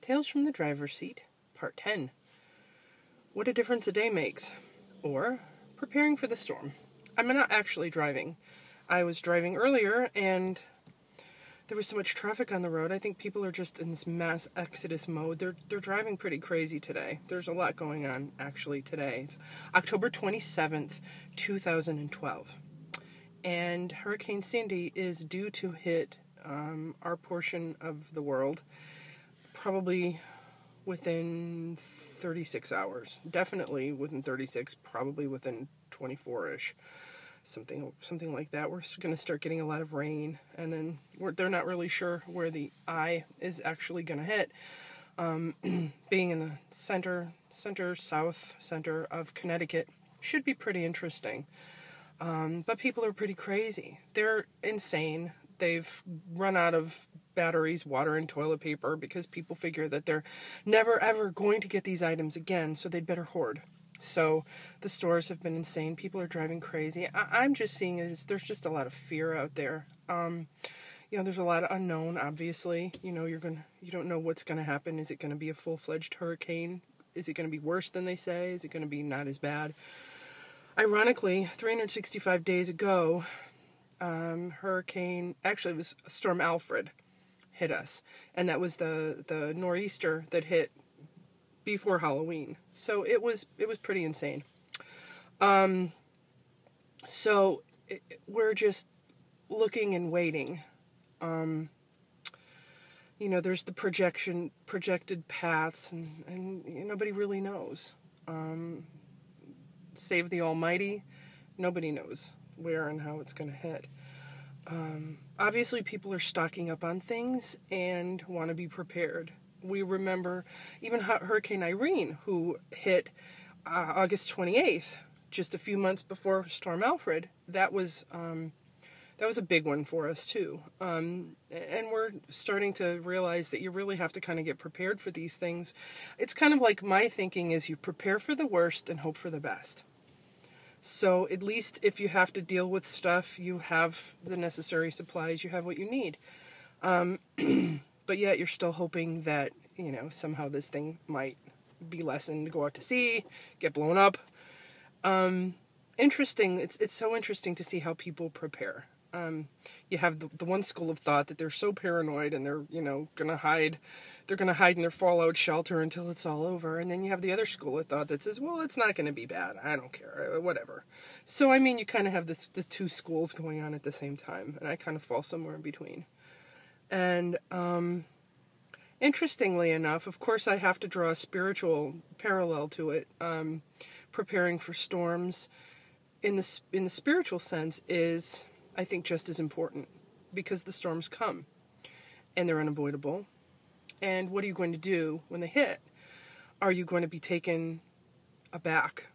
Tales from the Driver's Seat, Part 10. What a difference a day makes. Or, preparing for the storm. I'm not actually driving. I was driving earlier and there was so much traffic on the road. I think people are just in this mass exodus mode. They're driving pretty crazy today. There's a lot going on actually today. It's October 27th, 2012. And Hurricane Sandy is due to hit our portion of the world probably within 36 hours. Definitely within 36, probably within 24-ish. Something like that. We're going to start getting a lot of rain, and then they're not really sure where the eye is actually going to hit. Being in the south center of Connecticut should be pretty interesting. But people are pretty crazy. They're insane. They've run out of batteries, water, and toilet paper because people figure that they're never ever going to get these items again, so they'd better hoard. So the stores have been insane. People are driving crazy. I'm just seeing is there's just a lot of fear out there. There's a lot of unknown, obviously. You don't know what's going to happen. Is it going to be a full-fledged hurricane? Is it going to be worse than they say? Is it going to be not as bad? Ironically, 365 days ago, it was Storm Alfred hit us. And that was the nor'easter that hit before Halloween. So it was pretty insane. We're just looking and waiting. There's the projected paths, and nobody really knows. Save the Almighty, nobody knows where and how it's going to hit. Obviously, people are stocking up on things and want to be prepared. We remember even Hurricane Irene, who hit August 28th, just a few months before Storm Alfred. That was a big one for us too. And we're starting to realize that you really have to kind of get prepared for these things. It's kind of like my thinking is you prepare for the worst and hope for the best. So at least if you have to deal with stuff, you have the necessary supplies, you have what you need. But yet you're still hoping that, somehow this thing might be lessened, go out to sea, get blown up. Interesting. It's so interesting to see how people prepare. You have the one school of thought that they're so paranoid and they're, gonna hide. They're gonna hide in their fallout shelter until it's all over. And then you have the other school of thought that says, well, it's not gonna be bad. I don't care, whatever. So, you kind of have the two schools going on at the same time. And I kind of fall somewhere in between. And, interestingly enough, of course, I have to draw a spiritual parallel to it. Preparing for storms in the spiritual sense is, I think, just as important because the storms come and they're unavoidable. And what are you going to do when they hit? Are you going to be taken aback?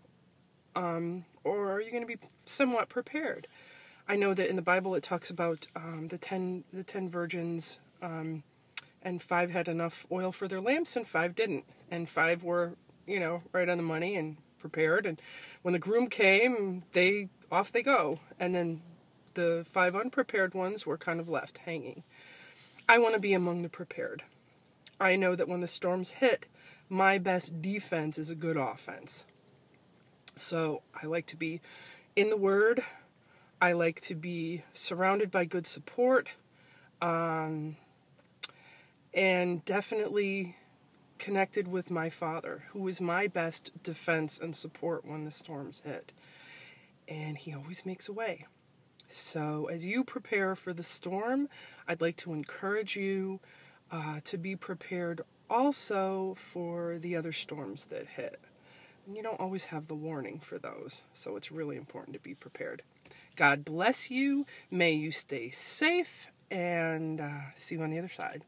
Or are you going to be somewhat prepared? I know that in the Bible it talks about the 10 virgins, and 5 had enough oil for their lamps and 5 didn't. And 5 were, right on the money and prepared. And when the groom came, off they go. And then the 5 unprepared ones were kind of left hanging. I want to be among the prepared. I know that when the storms hit, my best defense is a good offense. So I like to be in the Word. I like to be surrounded by good support. And definitely connected with my Father, who is my best defense and support when the storms hit. And He always makes a way. So as you prepare for the storm, I'd like to encourage you to be prepared also for the other storms that hit. And you don't always have the warning for those, so it's really important to be prepared. God bless you. May you stay safe, and see you on the other side.